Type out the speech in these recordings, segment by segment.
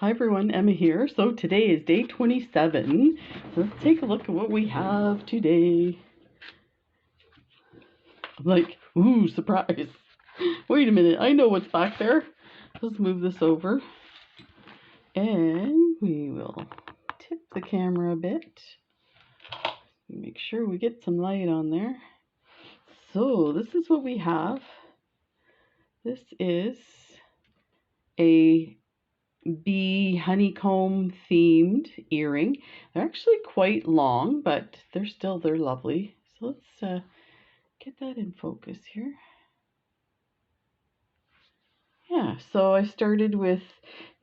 Hi everyone, Emma here. So today is day 27. So let's take a look at what we have today. I'm like, ooh, surprise. Wait a minute, I know what's back there. Let's move this over. And we will tip the camera a bit. Make sure we get some light on there. So this is what we have. This is a bee honeycomb themed earring. They're actually quite long, but they're lovely. So let's get that in focus here. Yeah, so I started with,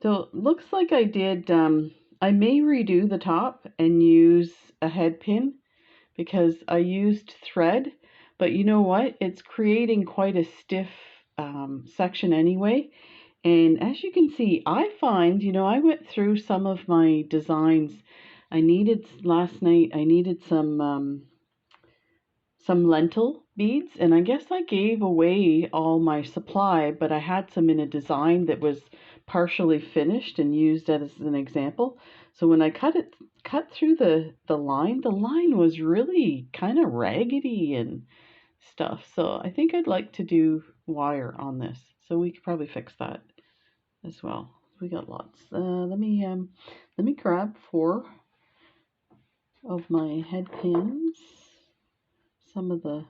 so looks like I did, I may redo the top and use a head pin because I used thread, but you know what? It's creating quite a stiff section anyway. And as you can see, I find, I went through some of my designs. Last night, I needed some lentil beads, and I guess I gave away all my supply, but I had some in a design that was partially finished and used as an example. So when I cut through the line was really kind of raggedy and stuff. So I think I'd like to do wire on this. So we could probably fix that as well. We got lots. Let me grab 4 of my head pins. Some of the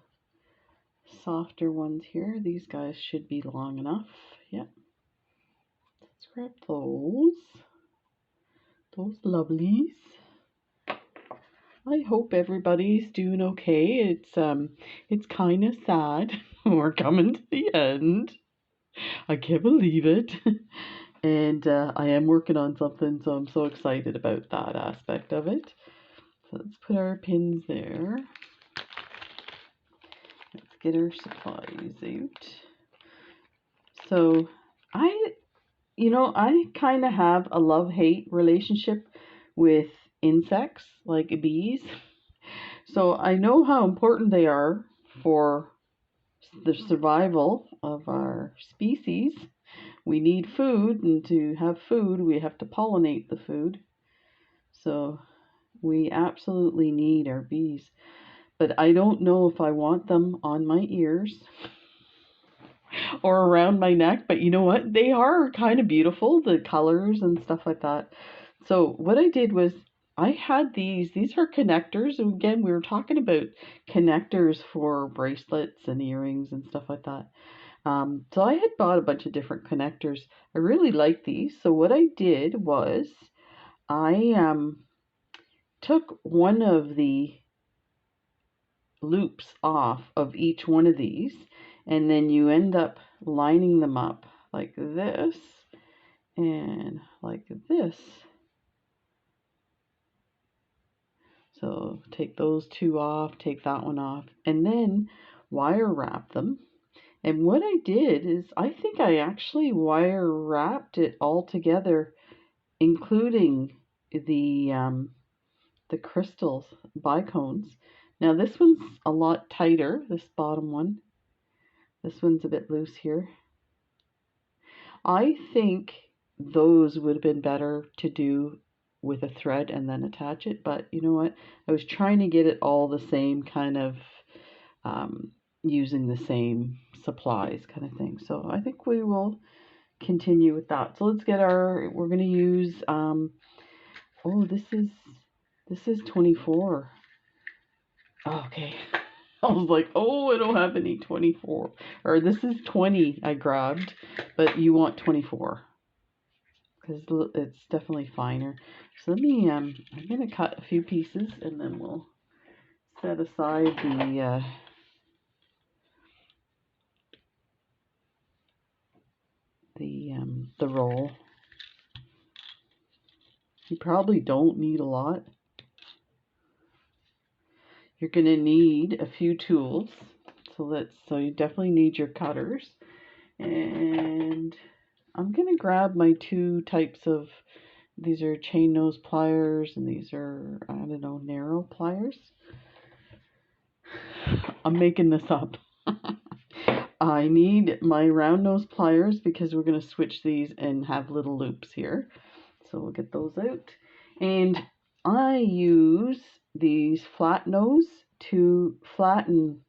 softer ones here. These guys should be long enough. Yep. Let's grab those. Those lovelies. I hope everybody's doing okay. It's kind of sad. We're coming to the end. I can't believe it. And I am working on something, so I'm so excited about that aspect of it. So let's put our pins there. Let's get our supplies out. So I kind of have a love-hate relationship with insects like bees. So I know how important they are for the survival of our species. We need food, and to have food, we have to pollinate the food. So we absolutely need our bees. But I don't know if I want them on my ears or around my neck. But you know what? They are kind of beautiful, the colors and stuff like that. So what I did was I had these are connectors. And again, we were talking about connectors for bracelets and earrings and stuff like that. So I had bought a bunch of different connectors. I really like these. So what I did was I took one of the loops off of each one of these, and then you end up lining them up like this and like this. So take those 2 off, take that one off, and then wire wrap them. And what I did is I think I actually wire wrapped it all together, including the crystals, bicones. Now this one's a lot tighter, this bottom one. This one's a bit loose here. I think those would have been better to do with a thread and then attach it, but you know what? I was trying to get it all the same kind of using the same supplies kind of thing. So I think we will continue with that. So let's get we're going to use, oh, this is 24. Oh, okay. I was like, oh, I don't have any 24. Or this is 20 I grabbed, but you want 24 because it's definitely finer. So let me, I'm going to cut a few pieces and then we'll set aside the roll. You probably don't need a lot. You're going to need a few tools. So you definitely need your cutters. And I'm going to grab my 2 types of, these are chain nose pliers and these are, I don't know, narrow pliers. I'm making this up. I need my round nose pliers because we're going to switch these and have little loops here. So we'll get those out. And I use these flat nose to flatten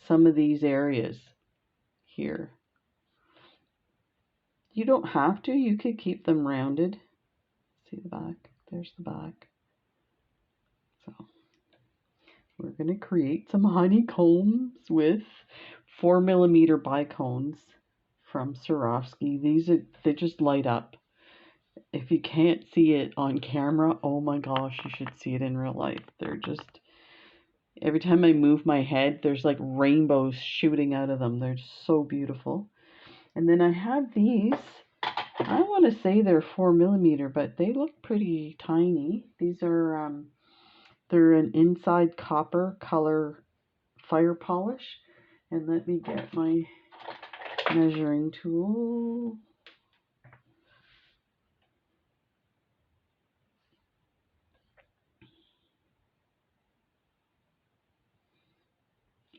some of these areas here. You don't have to, you could keep them rounded. See the back? There's the back. So we're going to create some honeycombs with 4mm bicones from Swarovski. They just light up. If you can't see it on camera, oh my gosh, you should see it in real life. They're just, every time I move my head, there's like rainbows shooting out of them. They're so beautiful. And then I have these. I want to say they're 4mm, but they look pretty tiny. These are, they're an inside copper color fire polish. And let me get my measuring tool.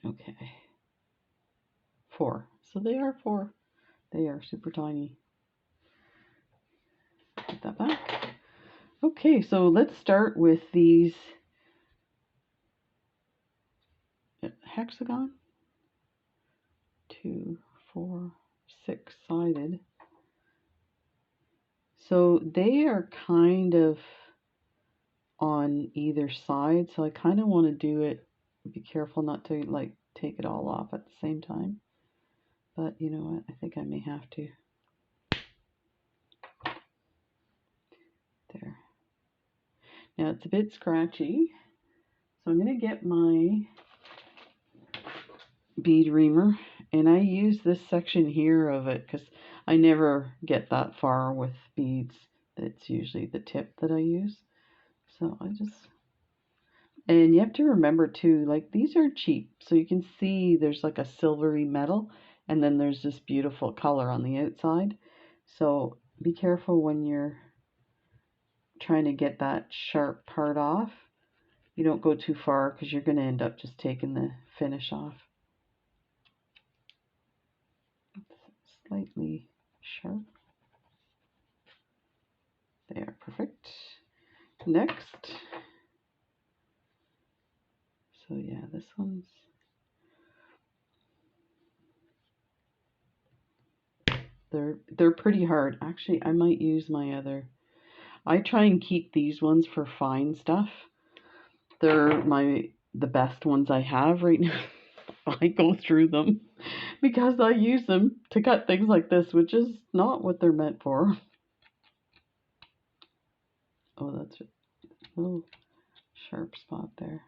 Okay. 4. So they are 4. They are super tiny. Put that back. Okay, so let's start with these hexagon, 2, 4, 6 sided. So they are kind of on either side, so I kind of want to do it, be careful not to like take it all off at the same time, but you know what, I think I may have to. There. Now it's a bit scratchy, so I'm going to get my bead reamer, and I use this section here of it because I never get that far with beads. It's usually the tip that I use. So I just, and you have to remember too, like these are cheap, so you can see there's like a silvery metal, and then there's this beautiful color on the outside. So be careful when you're trying to get that sharp part off. You don't go too far because you're going to end up just taking the finish off. Slightly sharp. There, perfect. Next. So yeah, this one's, they're pretty hard. Actually, I might use my other. I try and keep these ones for fine stuff. They're the best ones I have right now. I go through them because I use them to cut things like this, which is not what they're meant for. Oh, that's a little sharp spot there.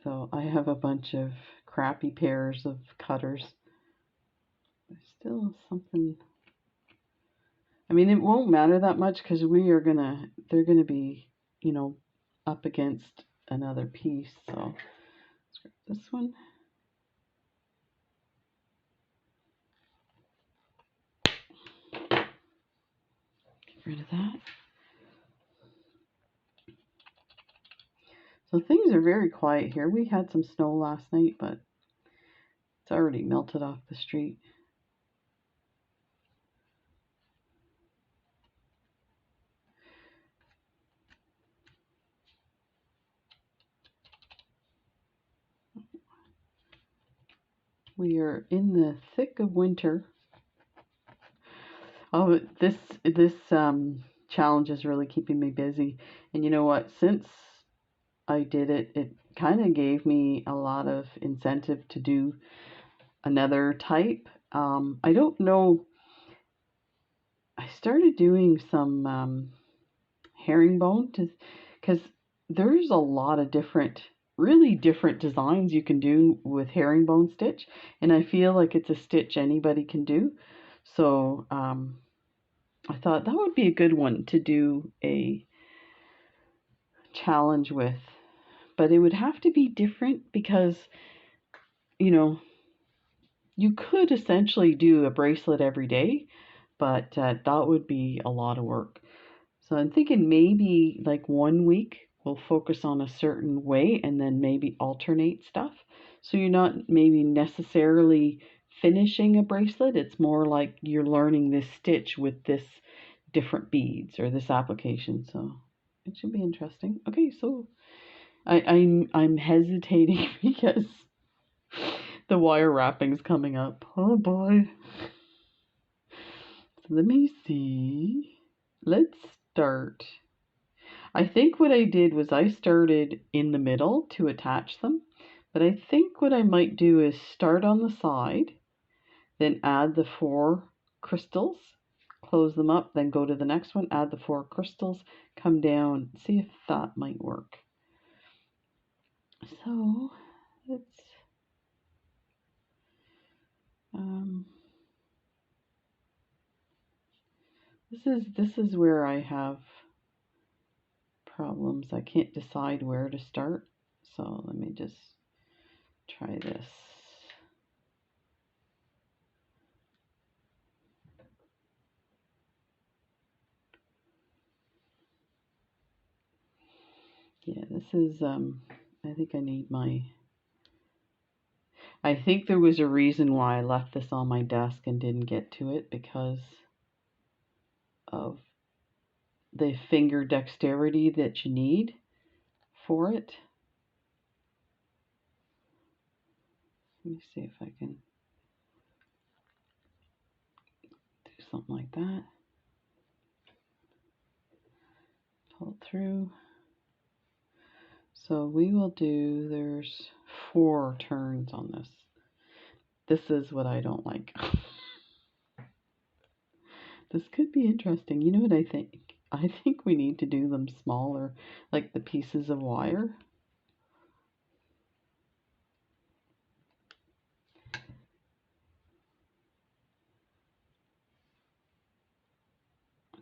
So I have a bunch of crappy pairs of cutters. There's still something. I mean, it won't matter that much because they're gonna be, you know, up against another piece. So let's grab this one. Get rid of that. So things are very quiet here. We had some snow last night, but it's already melted off the street. We are in the thick of winter. Oh, this challenge is really keeping me busy. And you know what? Since I did it, it kind of gave me a lot of incentive to do another type. I don't know. I started doing some herringbone because there's a lot of really different designs you can do with herringbone stitch, and I feel like it's a stitch anybody can do. So I thought that would be a good one to do a challenge with, but it would have to be different because, you know, you could essentially do a bracelet every day, but that would be a lot of work. So I'm thinking maybe like 1 week we'll focus on a certain way and then maybe alternate stuff. So you're not maybe necessarily finishing a bracelet. It's more like you're learning this stitch with this different beads or this application. So it should be interesting. Okay, so I'm hesitating because the wire wrapping's coming up. Oh boy. So let me see. Let's start. I think what I did was I started in the middle to attach them, but I think what I might do is start on the side, then add the 4 crystals, close them up, then go to the next one, add the 4 crystals, come down, see if that might work. So let's this is where I have problems. I can't decide where to start. So let me just try this. Yeah, this is I think I need I think there was a reason why I left this on my desk and didn't get to it, because of the finger dexterity that you need for it. Let me see if I can do something like that. Pull it through. So we will do, there's 4 turns on this. This is what I don't like. This could be interesting. You know what I think? I think we need to do them smaller, like the pieces of wire.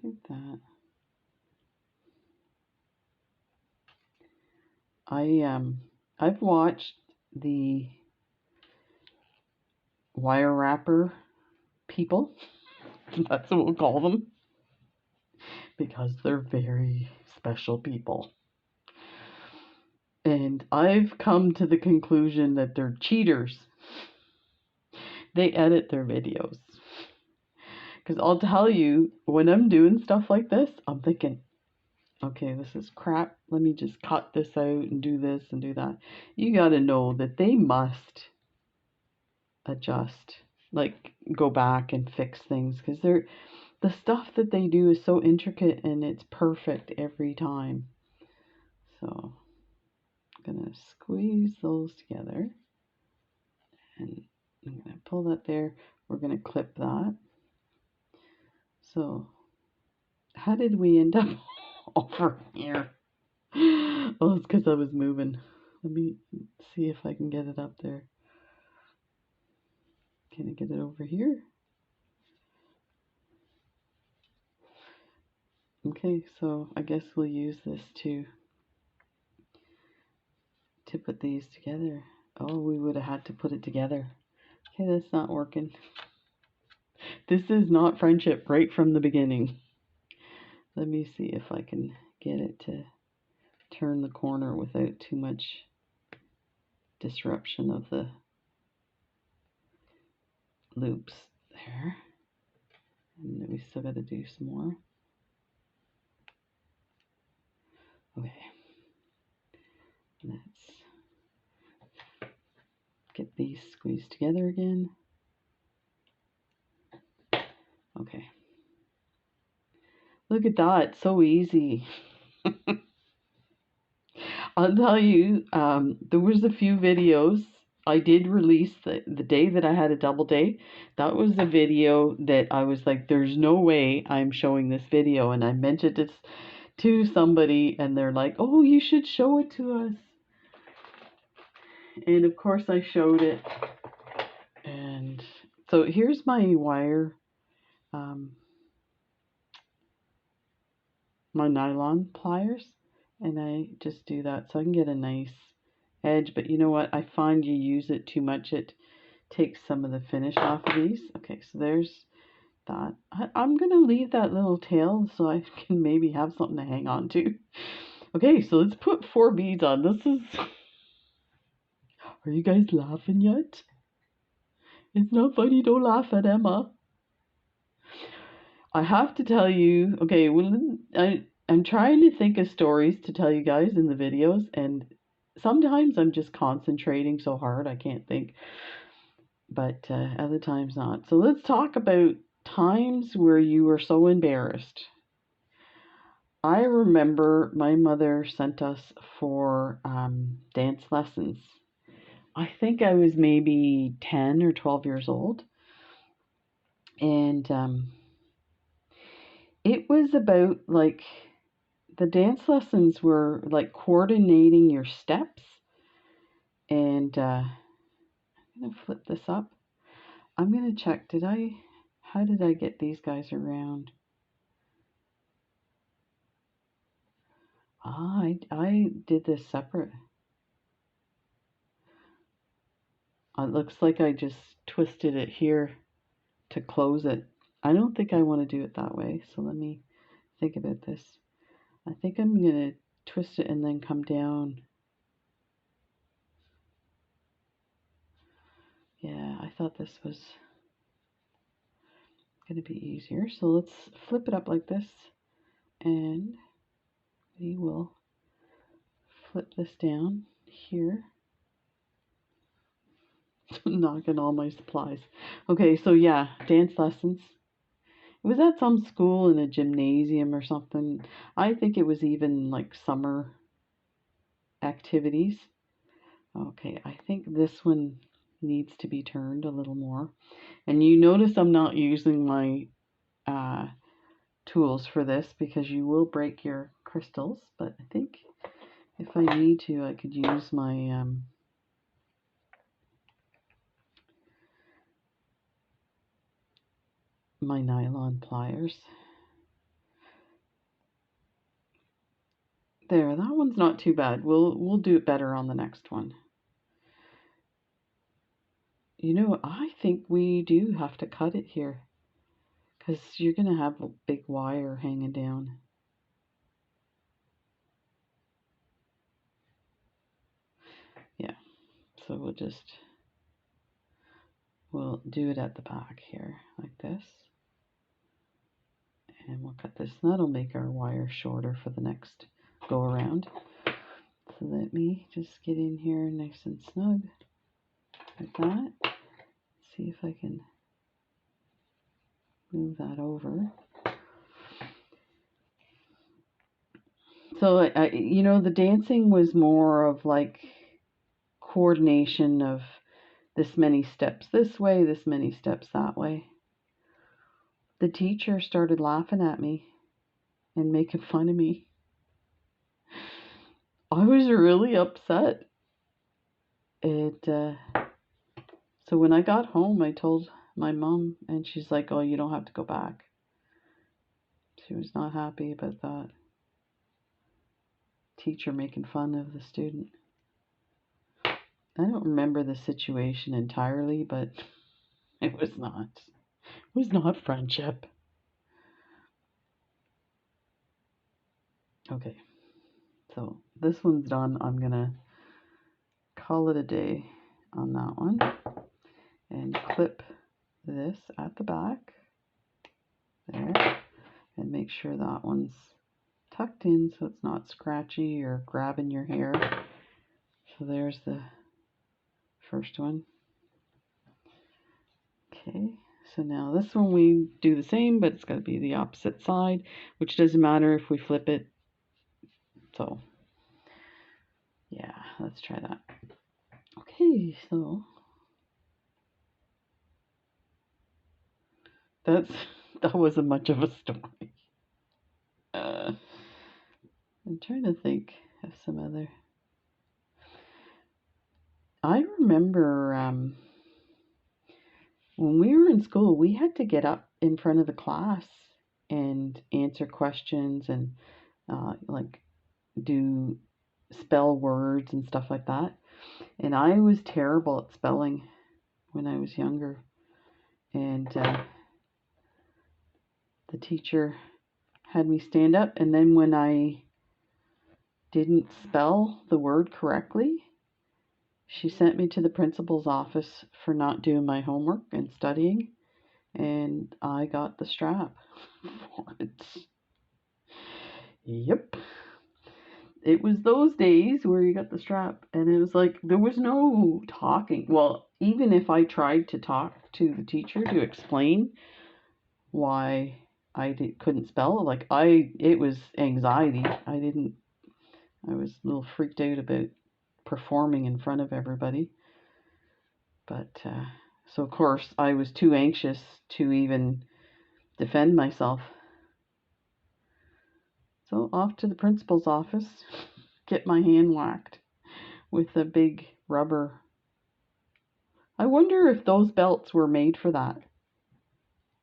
Like that. I've watched the wire wrapper people. That's what we'll call them, because they're very special people. And I've come to the conclusion that they're cheaters. They edit their videos. Because I'll tell you, when I'm doing stuff like this, I'm thinking, okay, this is crap. Let me just cut this out and do this and do that. You got to know that they must adjust, like go back and fix things, because the stuff that they do is so intricate and it's perfect every time. So I'm gonna squeeze those together and I'm gonna pull that there. We're gonna clip that. So how did we end up over here? Oh, it's because I was moving. Let me see if I can get it up there. Can I get it over here? Okay, so I guess we'll use this to put these together. Oh, we would have had to put it together. Okay, that's not working. This is not friendship right from the beginning. Let me see if I can get it to turn the corner without too much disruption of the loops there. And then we still got to do some more. Okay. Let's get these squeezed together again. Okay. Look at that, it's so easy. I'll tell you, there was a few videos I did release the day that I had a double day. That was a video that I was like, there's no way I'm showing this video. And I mentioned it to somebody and they're like, oh, you should show it to us. And of course I showed it. And so here's my wire, my nylon pliers. And I just do that so I can get a nice edge. But you know what? I find you use it too much, it takes some of the finish off of these. Okay, so there's that. I'm going to leave that little tail so I can maybe have something to hang on to. Okay, so let's put 4 beads on. This is... Are you guys laughing yet? It's not funny, don't laugh at Emma. I have to tell you, okay, I'm trying to think of stories to tell you guys in the videos, and sometimes I'm just concentrating so hard I can't think, but other times not. So let's talk about times where you were so embarrassed. I remember my mother sent us for dance lessons. I think I was maybe 10 or 12 years old. And it was about like the dance lessons were like coordinating your steps. And I'm going to flip this up. I'm going to check. How did I get these guys around? I did this separate. It looks like I just twisted it here to close it. I don't think I want to do it that way. So let me think about this. I think I'm going to twist it and then come down. Yeah, I thought this was going to be easier. So let's flip it up like this, and we will flip this down here. Knocking all my supplies. Okay, so yeah, dance lessons. It was at some school in a gymnasium or something. I think it was even like summer activities. Okay, I think this one needs to be turned a little more. And you notice I'm not using my tools for this because you will break your crystals, but I think if I need to, I could use my my nylon pliers. There, that one's not too bad. We'll do it better on the next one. You know, I think we do have to cut it here because you're gonna have a big wire hanging down. Yeah, so we'll do it at the back here like this, and we'll cut this. That'll make our wire shorter for the next go around. So let me just get in here nice and snug like that. See if I can move that over. So you know, the dancing was more of like coordination of this many steps this way, this many steps that way. The teacher started laughing at me and making fun of me. I was really upset. So when I got home, I told my mom, and she's like, "Oh, you don't have to go back." She was not happy about that. Teacher making fun of the student. I don't remember the situation entirely, but it was not friendship. Okay, so this one's done. I'm gonna call it a day on that one and clip this at the back there and make sure that one's tucked in so it's not scratchy or grabbing your hair. So there's the first one. Okay, so now this one we do the same, but it's got to be the opposite side, which doesn't matter if we flip it. So yeah, let's try that. Okay, so that wasn't much of a story. I'm trying to think of some other. I remember when we were in school, we had to get up in front of the class and answer questions and like do spell words and stuff like that. And I was terrible at spelling when I was younger. And the teacher had me stand up, and then when I didn't spell the word correctly, she sent me to the principal's office for not doing my homework and studying, and I got the strap for it. Yep. It was those days where you got the strap, and it was like there was no talking. Well, even if I tried to talk to the teacher to explain why couldn't spell, like it was anxiety. I was a little freaked out about performing in front of everybody. But so of course I was too anxious to even defend myself. So off to the principal's office, get my hand whacked with a big rubber. I wonder if those belts were made for that.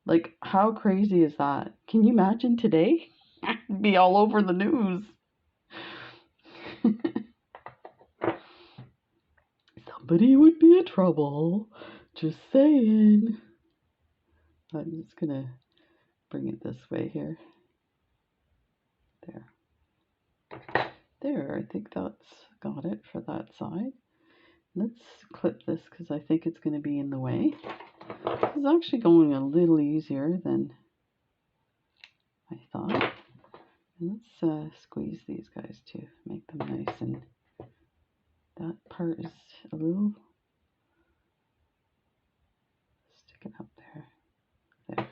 Like, how crazy is that? Can you imagine today? It'd be all over the news. Somebody would be in trouble. Just saying. I'm just gonna bring it this way here. There, I think that's got it for that side. Let's clip this because I think it's going to be in the way. It's actually going a little easier than I thought. And let's squeeze these guys too, make them nice, and that part is a little sticking up there. There.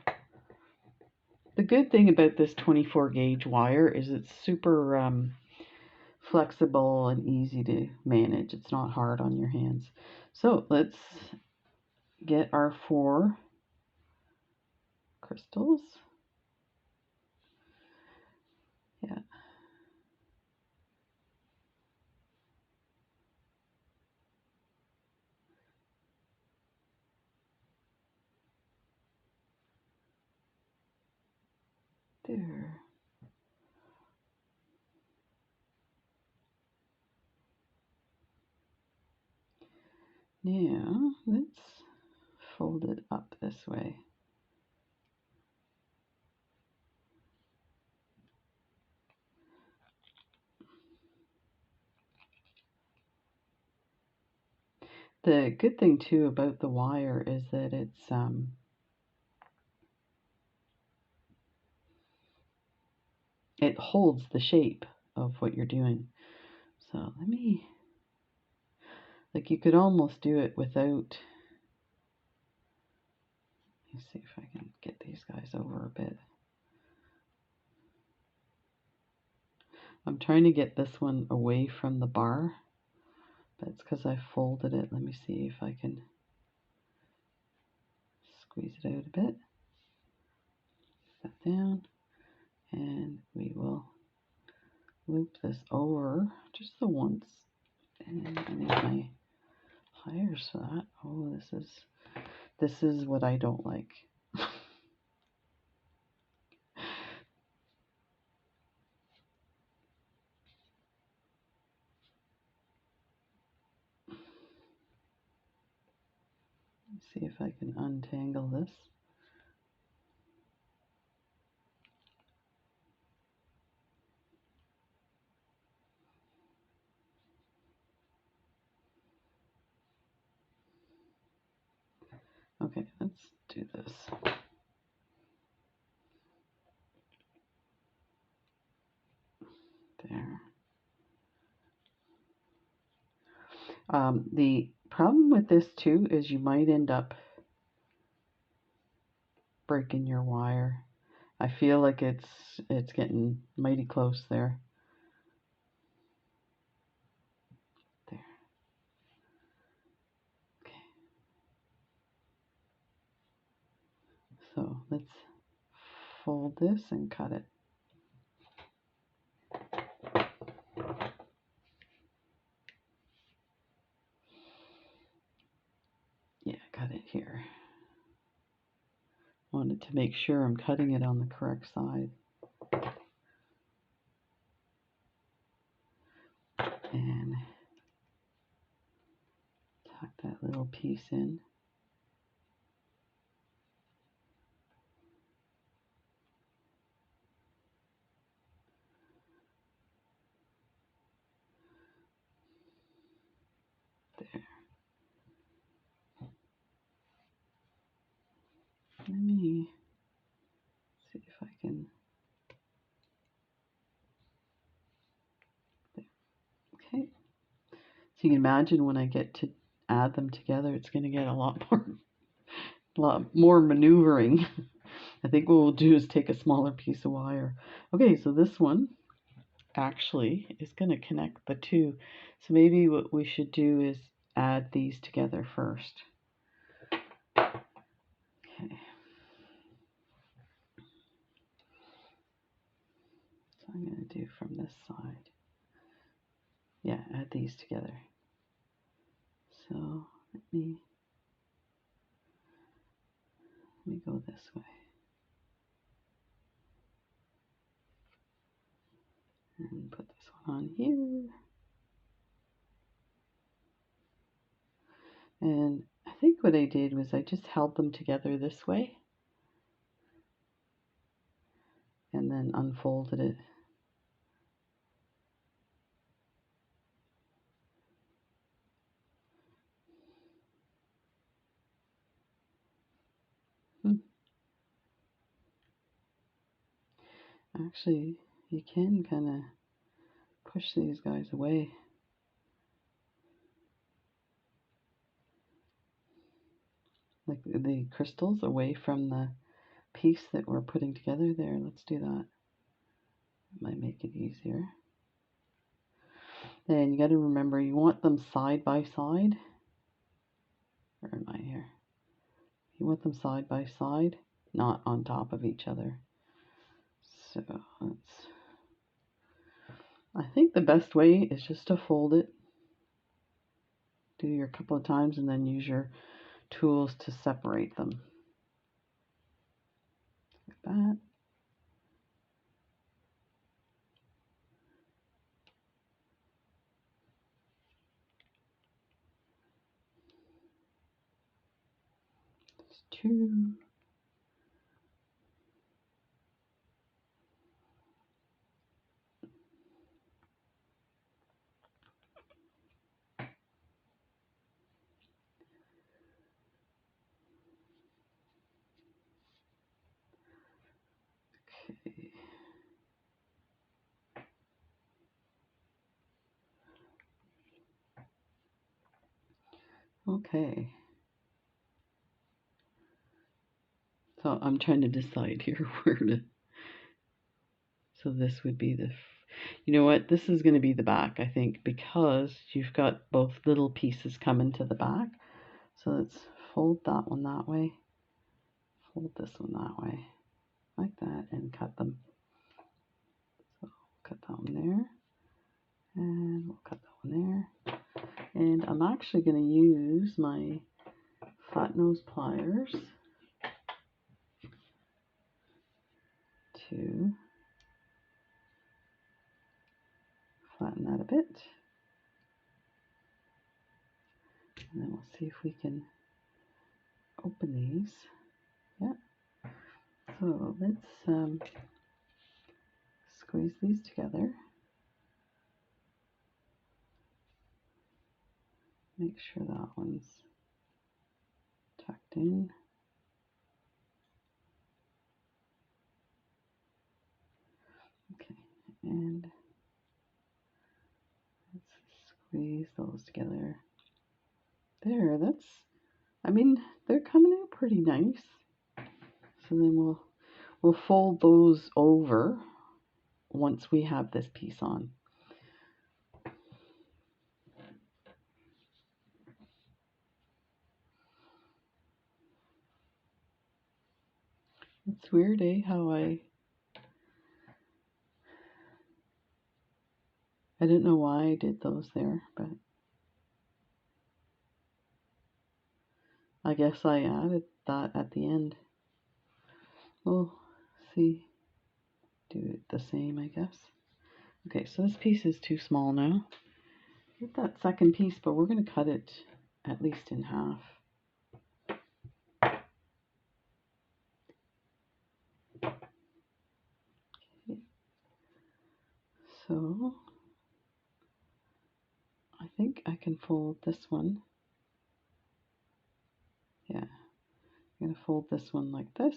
The good thing about this 24 gauge wire is it's super flexible and easy to manage. It's not hard on your hands. So let's get our 4 crystals. Yeah. There. Now, let's fold it up this way. The good thing too about the wire is that it holds the shape of what you're doing. So let me, like, you could almost do it without. Let me see if I can get these guys over a bit. I'm trying to get this one away from the bar. That's because I folded it. Let me see if I can squeeze it out a bit. That down. And we will loop this over just the once. And I need my pliers for that. Oh, this is what I don't like. Let's see if I can untangle this. Okay, let's do this. There. The problem with this too is you might end up breaking your wire. I feel like it's getting mighty close there. There. Okay. So let's fold this and cut it. Yeah, cut it here. Wanted to make sure I'm cutting it on the correct side. And tuck that little piece in. There. Let me see if I can. There. Okay. So you can imagine when I get to add them together, it's going to get a lot more maneuvering. I think what we'll do is take a smaller piece of wire. Okay, so this one actually is going to connect the two. So maybe what we should do is add these together first. Okay. So I'm going to do from this side. Yeah, add these together. So let me go this way. And put this one on here. And I think what I did was I just held them together this way and then unfolded it. Actually, you can kind of push these guys away. Like the crystals away from the piece that we're putting together there. Let's do that. Might make it easier. And you got to remember, you want them side by side. Where am I here? You want them side by side, not on top of each other. So I think the best way is just to fold it. Do your couple of times and then use your tools to separate them. Like that. There's two. Okay. Okay. So I'm trying to decide here where to. So this would be the. You know what? This is going to be the back, I think, because you've got both little pieces coming to the back. So let's fold that one that way. Fold this one that way. Like that, and cut them. So cut that one there. And we'll cut that one there. And I'm actually going to use my flat nose pliers to flatten that a bit. And then we'll see if we can open these. Yeah. So let's squeeze these together. Make sure that one's tucked in. Okay, and let's squeeze those together. There, I mean, they're coming out pretty nice. So then we'll fold those over once we have this piece on. It's weird, eh? How I don't know why I did those there, but I guess I added that at the end. We'll see. Do it the same, I guess. Okay, so this piece is too small now. Get that second piece, but we're going to cut it at least in half. So I think I can fold this one. Yeah, I'm going to fold this one like this.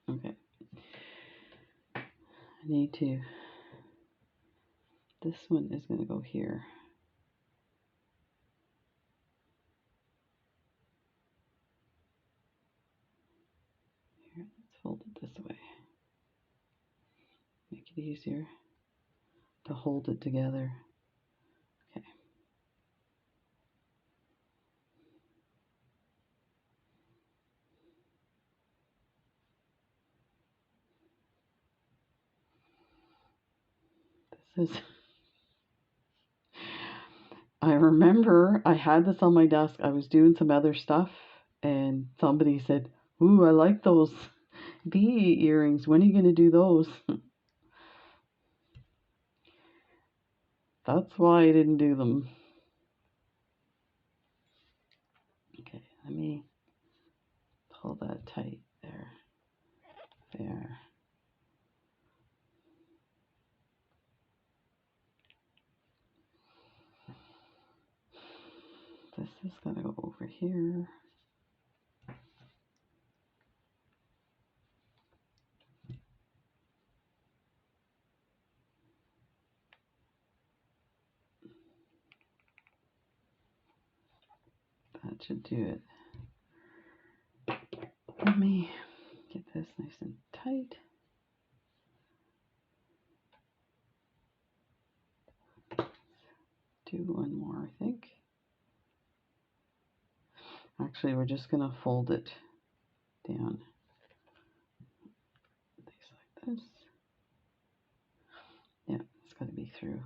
Okay. I need to, this one is going to go here. Here, let's fold it this way. Make it easier to hold it together. Okay. This is, I remember I had this on my desk. I was doing some other stuff and somebody said, "Ooh, I like those bee earrings. When are you going to do those?" That's why I didn't do them. Okay, let me pull that tight there. There. This is going to go over here. That should do it. Let me get this nice and tight. Do one more, I think. Actually, we're just going to fold it down. Things like this. Yeah, it's got to be through.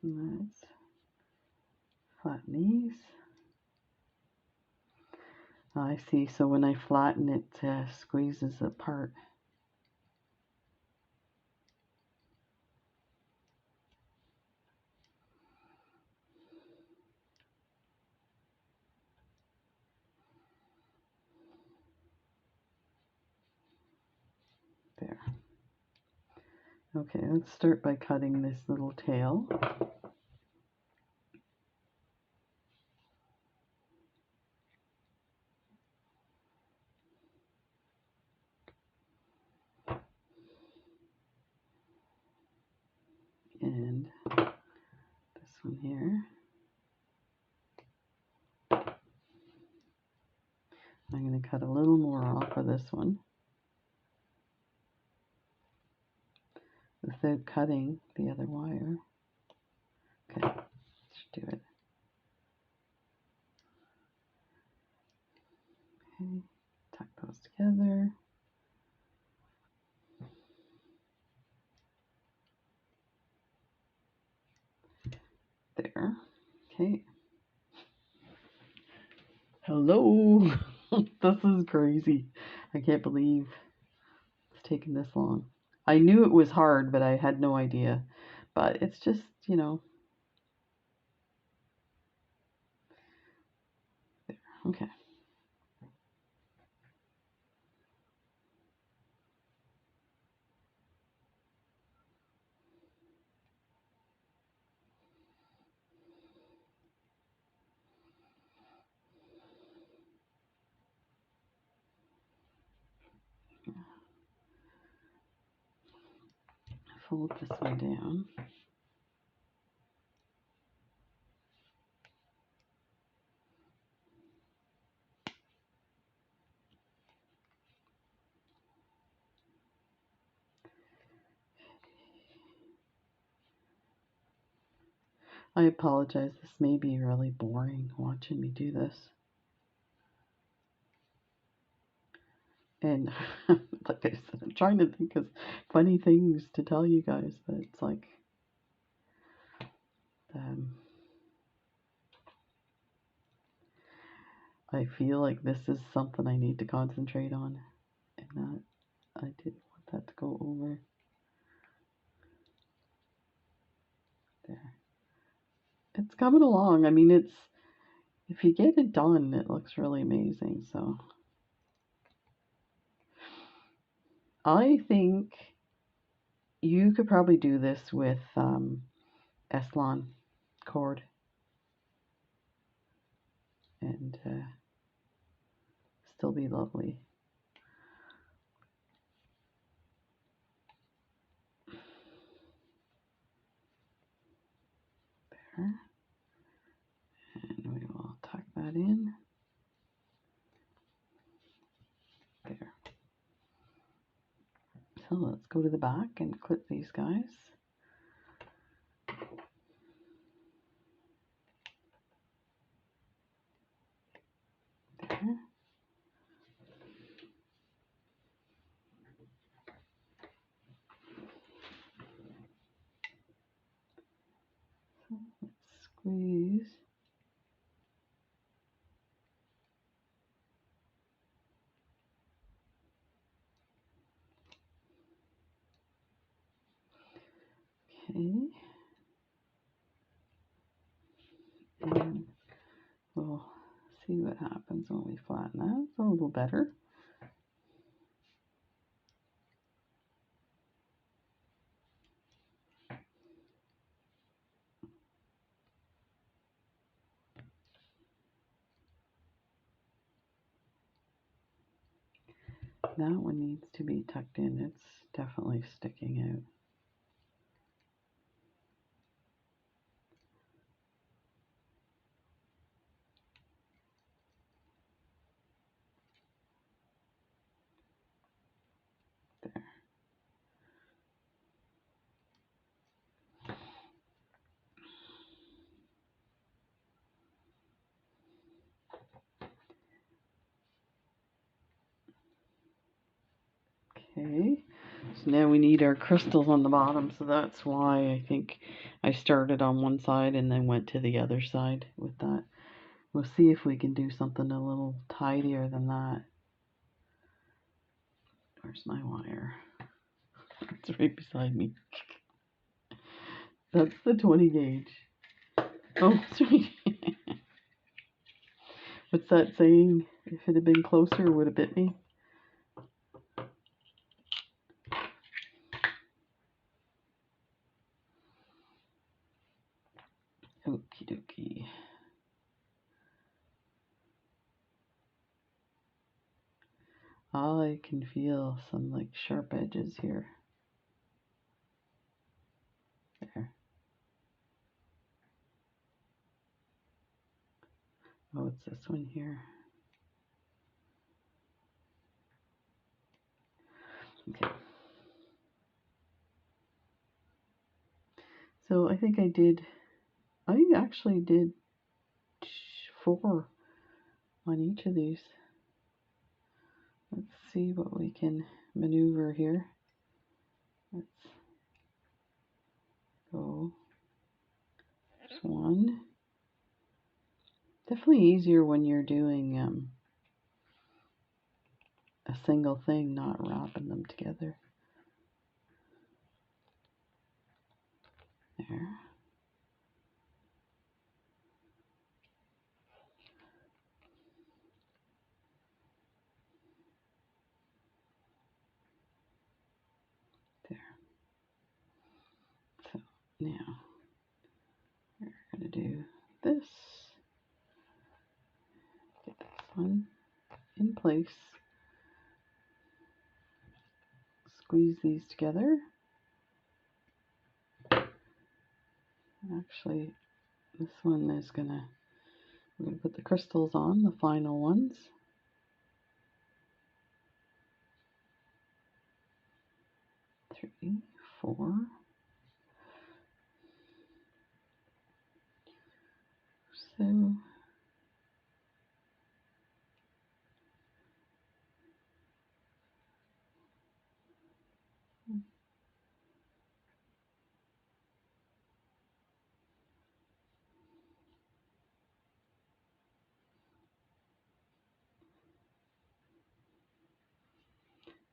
Let's flatten these. I see, so when I flatten it, squeezes apart. There. Okay, let's start by cutting this little tail. And this one here. I'm going to cut a little more off of this one without cutting the other wire. Okay, let's do it. Okay, tuck those together. There. Okay. Hello. This is crazy. I can't believe it's taken this long. I knew it was hard, but I had no idea. But it's just, you know. There. Okay. Fold this one down. I apologize. This may be really boring watching me do this. And like I said, I'm trying to think of funny things to tell you guys, but it's like I feel like this is something I need to concentrate on, and that I didn't want that to go over there. It's coming along. I mean, if you get it done, it looks really amazing. So I think you could probably do this with Eslon cord and still be lovely. There. And we will tuck that in. There. So let's go to the back and clip these guys. There. So let's squeeze. Okay. And we'll see what happens when we flatten that. It's a little better. That one needs to be tucked in. It's definitely sticking out. There. Okay, so now we need our crystals on the bottom, so that's why I think I started on one side and then went to the other side with that. We'll see if we can do something a little tidier than that. Where's my wire? It's right beside me. That's the 20 gauge. Oh, sweet. What's that saying? If it had been closer, would have bit me. Okie dokie. I can feel some like sharp edges here. There. Oh, it's this one here. Okay. So I think I actually did 4 on each of these. Let's see what we can maneuver here. Let's go. There's 1. Definitely easier when you're doing a single thing, not wrapping them together. There. There. So now we're going to do this. Get this one in place. Squeeze these together. Actually, this one is we're gonna put the crystals on, the final ones. Three, 4. So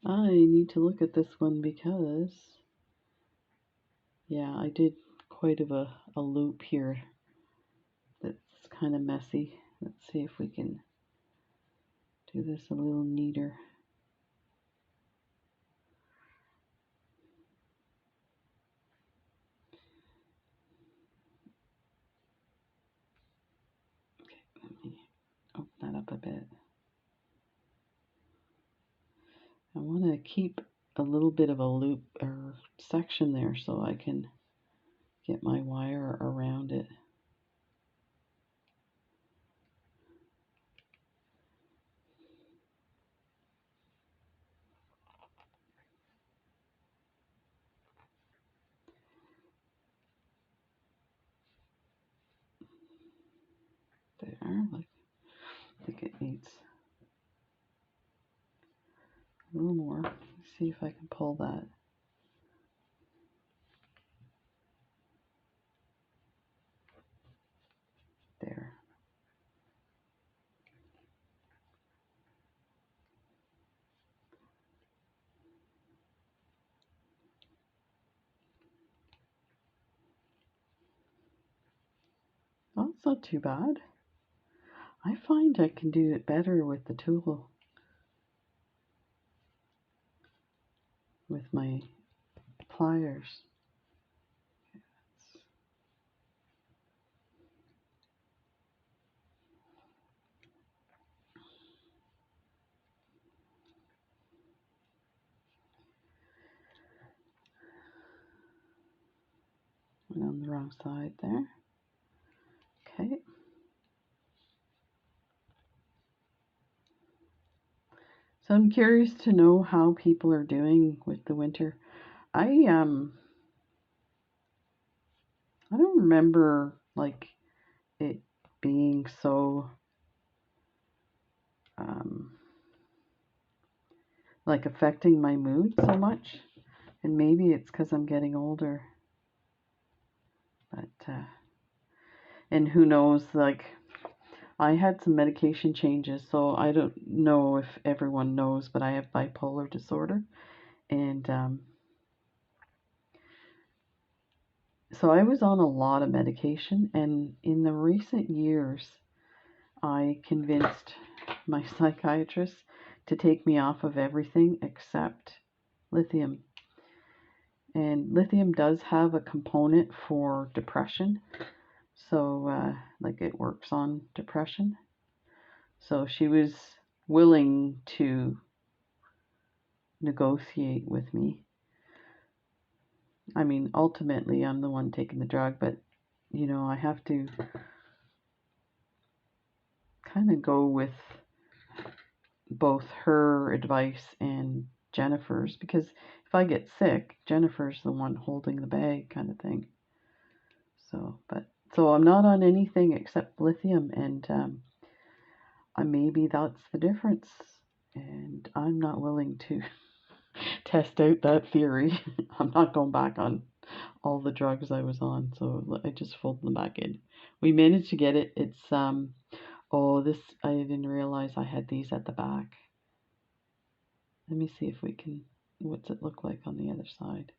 I need to look at this one because, yeah, I did quite of a loop here that's kind of messy. Let's see if we can do this a little neater. Okay, let me open that up a bit. I want to keep a little bit of a loop or section there so I can get my wire around it. There, like, I think it needs a little more. Let's see if I can pull that. There. Oh, it's not too bad. I find I can do it better with the tool, with my pliers. Went on the wrong side there. Okay. So I'm curious to know how people are doing with the winter. I don't remember like it being so um, like affecting my mood so much, and maybe it's because I'm getting older. But and who knows? Like I had some medication changes, so I don't know if everyone knows, but I have bipolar disorder, and so I was on a lot of medication, and in the recent years, I convinced my psychiatrist to take me off of everything except lithium. And lithium does have a component for depression, so like it works on depression. So she was willing to negotiate with me. I mean, ultimately, I'm the one taking the drug, but I have to kind of go with both her advice and Jennifer's, because if I get sick, Jennifer's the one holding the bag, kind of thing. So I'm not on anything except lithium, and maybe that's the difference. And I'm not willing to test out that theory. I'm not going back on all the drugs I was on, so I just fold them back in. We managed to get it. It's oh, this, I didn't realize I had these at the back. Let me see if we can, what's it look like on the other side?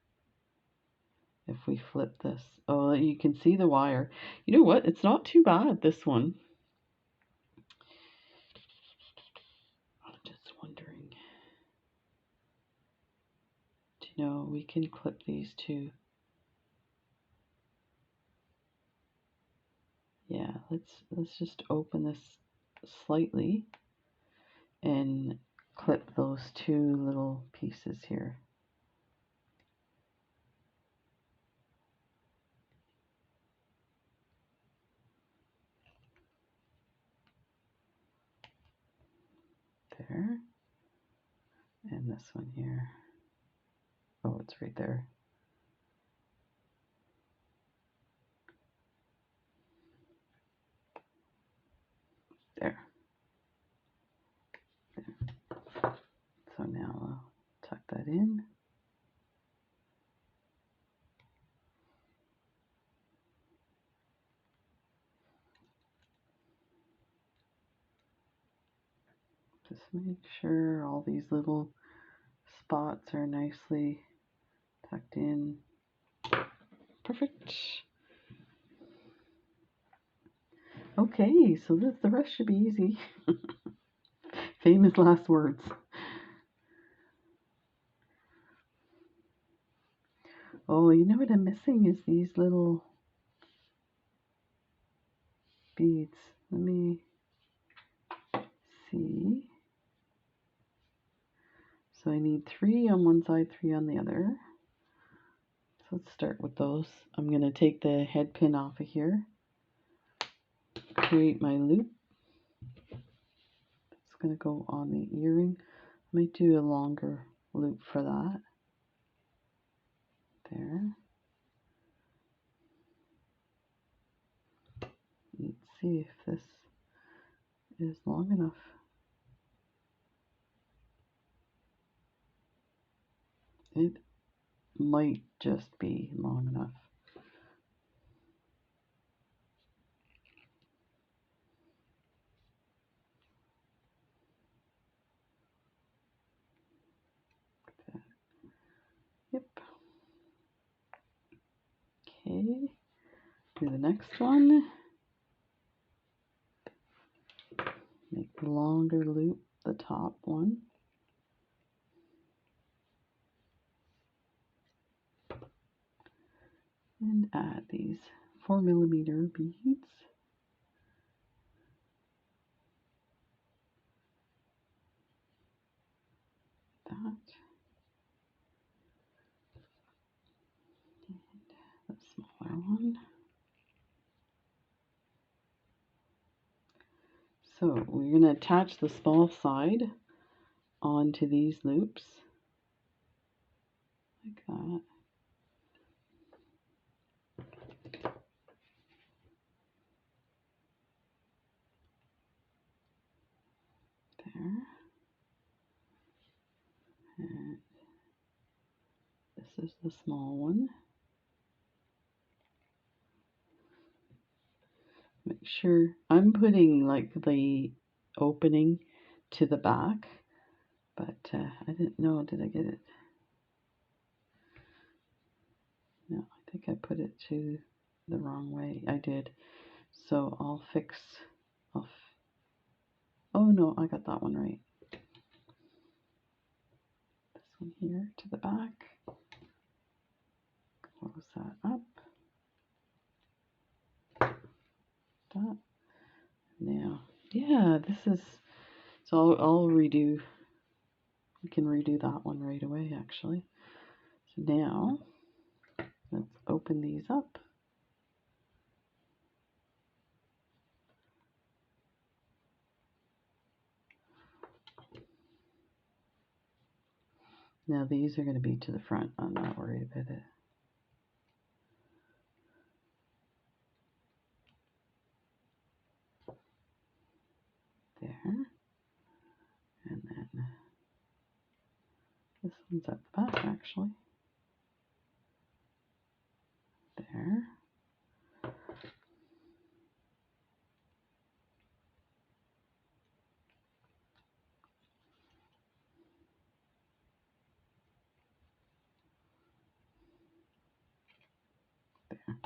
If we flip this, oh, you can see the wire. You know what? It's not too bad, this one. I'm just wondering. We can clip these too. Yeah, let's just open this slightly and clip those two little pieces here. There. And this one here. Oh, it's right there. There. So now I'll tuck that in. Just make sure all these little spots are nicely tucked in. Perfect. Okay, so the rest should be easy. Famous last words. Oh, you know what I'm missing is these little beads. Let me see. So I need 3 on one side, 3 on the other. So let's start with those. I'm going to take the head pin off of here, create my loop. It's going to go on the earring. I might do a longer loop for that. There. Let's see if this is long enough. It might just be long enough. Yep. Okay. Do the next one. Make the longer loop the top one. And add these 4mm beads. That. And the smaller one. So we're going to attach the small side onto these loops. Like that. There. And this is the small one. Make sure I'm putting like the opening to the back, but I didn't know, did I get it? No, I think I put it to the wrong way. I did. So I'll fix off. Oh no, I got that one right. This one here to the back. Close that up. That. Now, yeah, this is, so I'll redo, we can redo that one right away actually. So now, let's open these up. Now these are going to be to the front. I'm not worried about it. There. And then this one's at the back actually. There.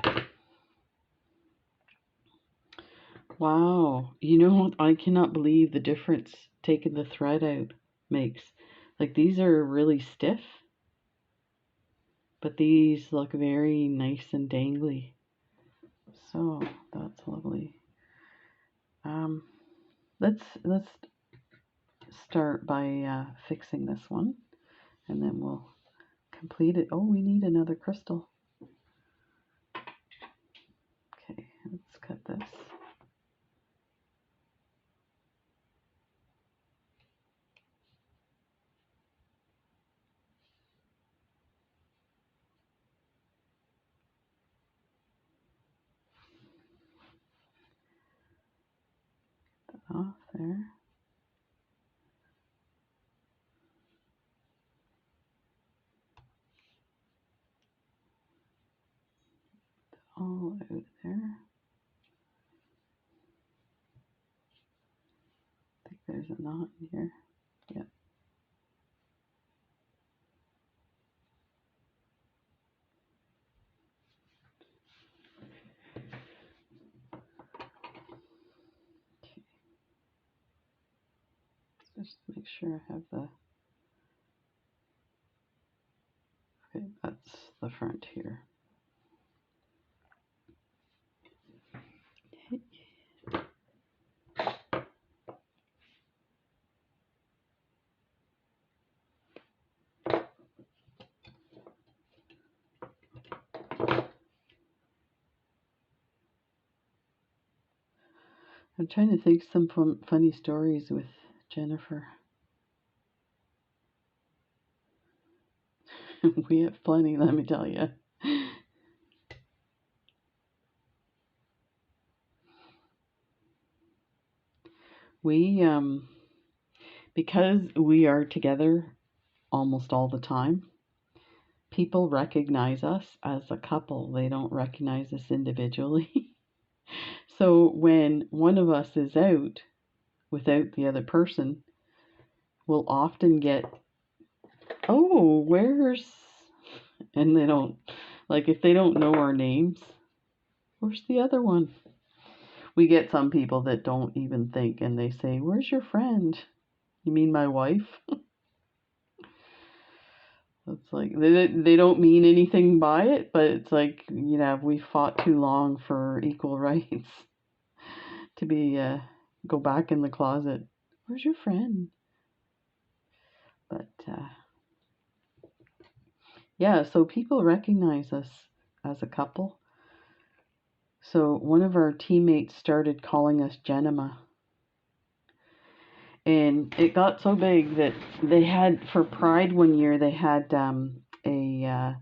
There. Wow. You know, I cannot believe the difference taking the thread out makes. Like these are really stiff, but these look very nice and dangly. So that's lovely. Let's start by fixing this one, and then we'll complete it. Oh, we need another crystal. Okay, let's cut this. Off there. All out there. I think there's a knot in here. Yep. Just make sure I have the, okay, that's the front here. I'm trying to think some funny stories with Jennifer. We have plenty, let me tell you. We, because we are together almost all the time, people recognize us as a couple. They don't recognize us individually. So when one of us is out without the other person, we'll often get, oh, where's, and they don't, like if they don't know our names, where's the other one? We get some people that don't even think and they say, where's your friend? You mean my wife? It's like they don't mean anything by it, but it's like, you know, we fought too long for equal rights to be go back in the closet. Where's your friend? But yeah, so people recognize us as a couple. So one of our teammates started calling us Genema. And it got so big that they had, for Pride one year, they had a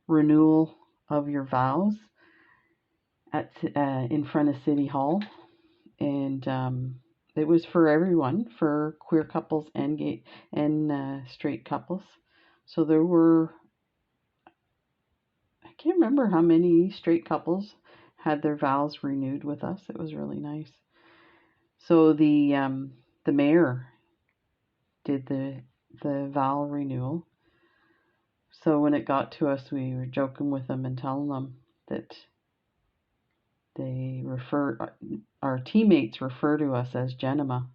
renewal of your vows at in front of City Hall. And it was for everyone, for queer couples and gay and straight couples. So there were, I can't remember how many straight couples had their vows renewed with us. It was really nice. So the mayor did the vow renewal. So when it got to us, we were joking with them and telling them that they our teammates refer to us as Genema.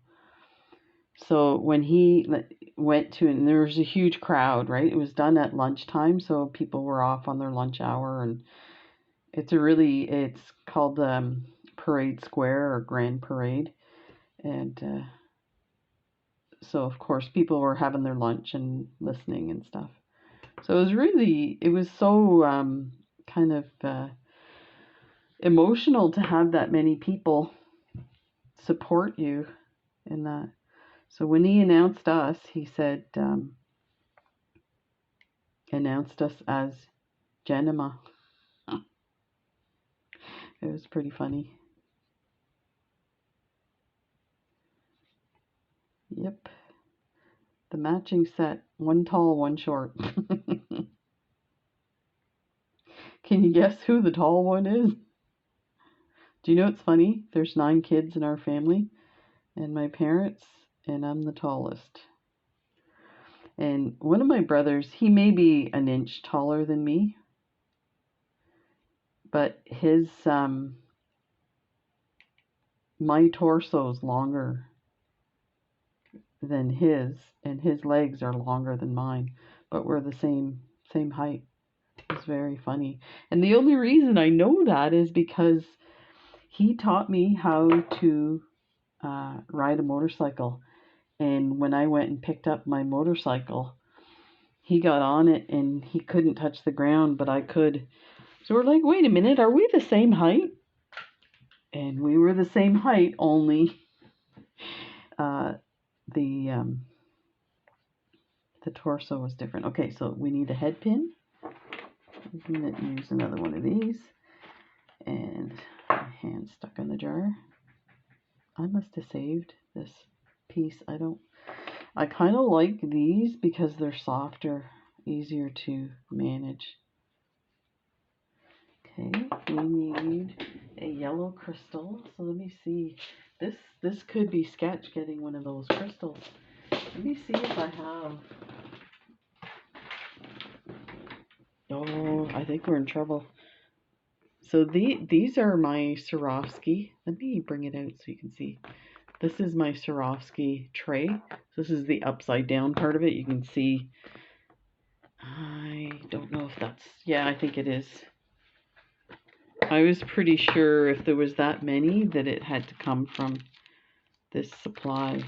So when he went to, and there was a huge crowd, right? It was done at lunchtime, so people were off on their lunch hour, and it's called Parade Square or Grand Parade, and so of course people were having their lunch and listening and stuff. So it was so kind of emotional to have that many people support you in that. So when he announced us, he said, announced us as Genema. It was pretty funny. Yep. The matching set, one tall, one short. Can you guess who the tall one is? Do you know what's funny? There's 9 kids in our family, and my parents, and I'm the tallest. And one of my brothers, he may be an inch taller than me, but his my torso's longer than his, and his legs are longer than mine, but we're the same height. It's very funny. And the only reason I know that is because he taught me how to ride a motorcycle. And when I went and picked up my motorcycle, he got on it and he couldn't touch the ground, but I could. So we're like, wait a minute, are we the same height? And we were the same height, only uh, the torso was different. Okay, so we need a head pin. I'm going to use another one of these. And my hand's stuck in the jar. I must have saved this piece. I kind of like these because they're softer, easier to manage. Okay, we need a yellow crystal. So let me see. This could be sketch getting one of those crystals. Let me see if I have. Oh, I think we're in trouble. So these are my Swarovski. Let me bring it out so you can see. This is my Swarovski tray. This is the upside down part of it. You can see, I don't know if that's, yeah, I think it is. I was pretty sure if there was that many that it had to come from this supply.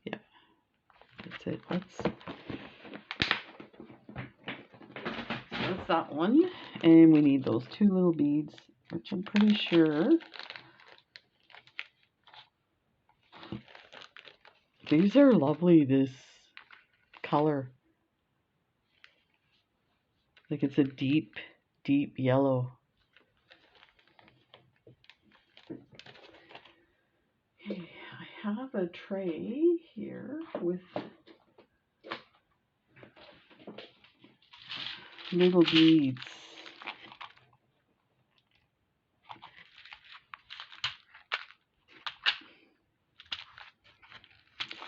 Yeah, that's it. That's that one. And we need those two little beads, which I'm pretty sure. These are lovely, this color. Like it's a deep, deep yellow. Okay, I have a tray here with little beads.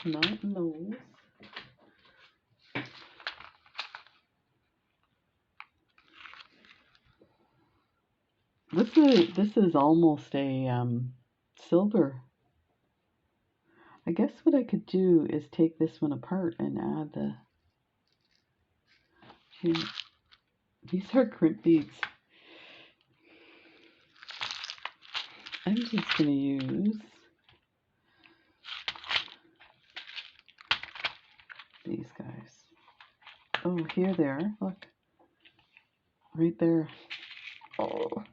Not in those. This is almost a silver. I guess what I could do is take this one apart and add the. Here, these are crimp beads. I'm just gonna use these guys. Oh, here they are. Look, right there. Oh,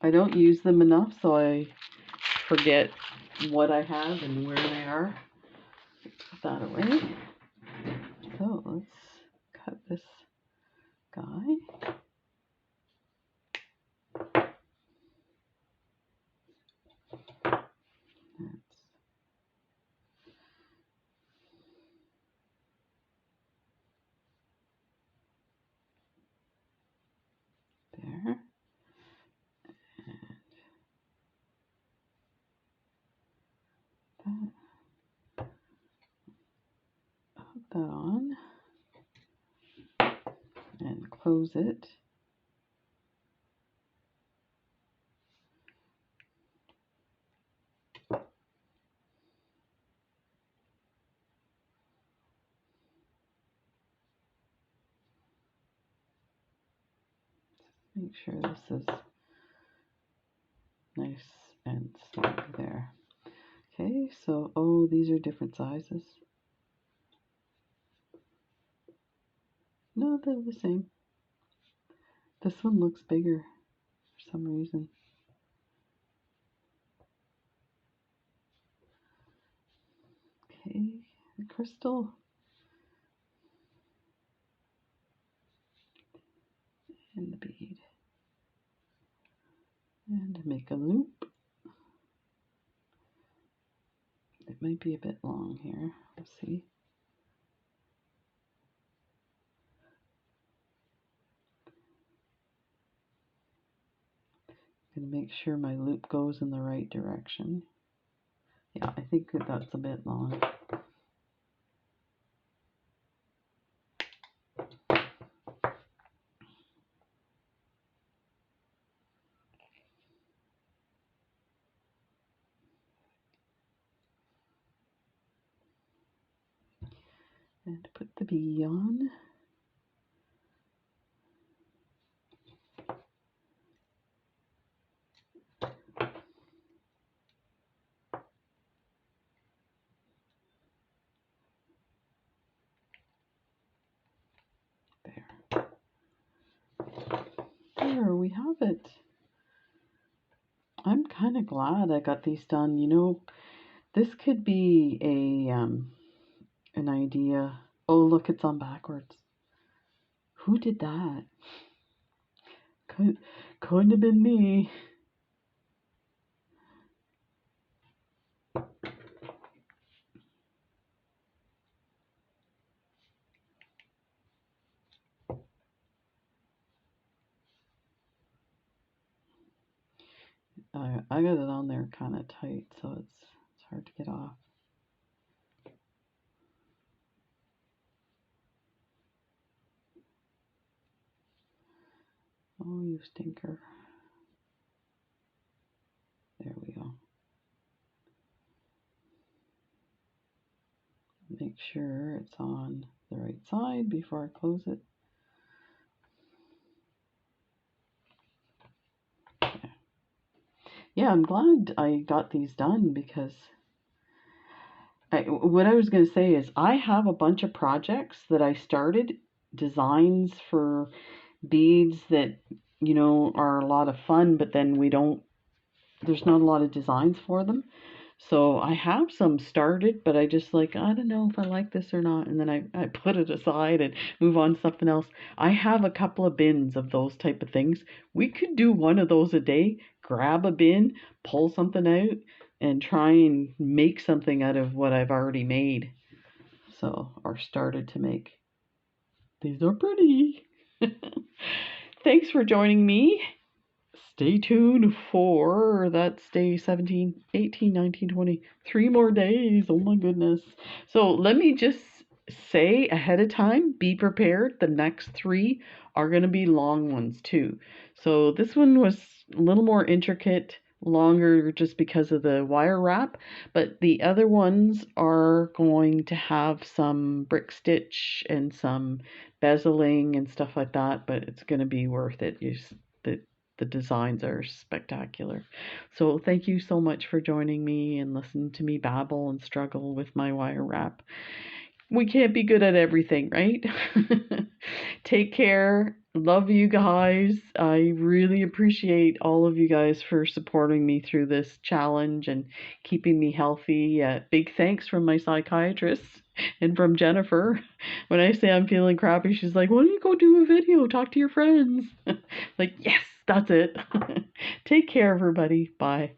I don't use them enough, so I forget what I have and where they are. Put that away. So let's cut this guy. That's there. And that. Put that on and close it. Make sure this is nice and snug there. Okay, so, oh, these are different sizes. No, they're the same. This one looks bigger for some reason. Okay, the crystal. And the bead. And make a loop. It might be a bit long here. We'll see. I'm gonna make sure my loop goes in the right direction. Yeah, I think that that's a bit long. And put the bee on. There. There, we have it. I'm kind of glad I got these done. You know, this could be a an idea. Oh, look, it's on backwards. Who did that? Couldn't have been me. I got it on there kind of tight, so it's hard to get off. Oh, you stinker. make sure it's on the right side before I close it. Okay. Yeah, I'm glad I got these done because what I was going to say is I have a bunch of projects that I started, designs for beads that, are a lot of fun, but then there's not a lot of designs for them. So I have some started, but I just I don't know if I like this or not. And then I put it aside and move on to something else. I have a couple of bins of those type of things. We could do one of those a day, grab a bin, pull something out, and try and make something out of what I've already made. So, or started to make. These are pretty. Thanks for joining me. Stay tuned for that's day 17, 18, 19, 20. 3 more days. Oh my goodness. So let me just say ahead of time, be prepared. The next 3 are going to be long ones too. So this one was a little more intricate, longer just because of the wire wrap, but the other ones are going to have some brick stitch and some bezeling and stuff like that, but it's going to be worth it. The designs are spectacular. So thank you so much for joining me and listening to me babble and struggle with my wire wrap. We can't be good at everything, right? Take care. Love you guys. I really appreciate all of you guys for supporting me through this challenge and keeping me healthy. Big thanks from my psychiatrist and from Jennifer. When I say I'm feeling crappy, she's like, why don't you go do a video? Talk to your friends. Like, yes, that's it. Take care, everybody. Bye.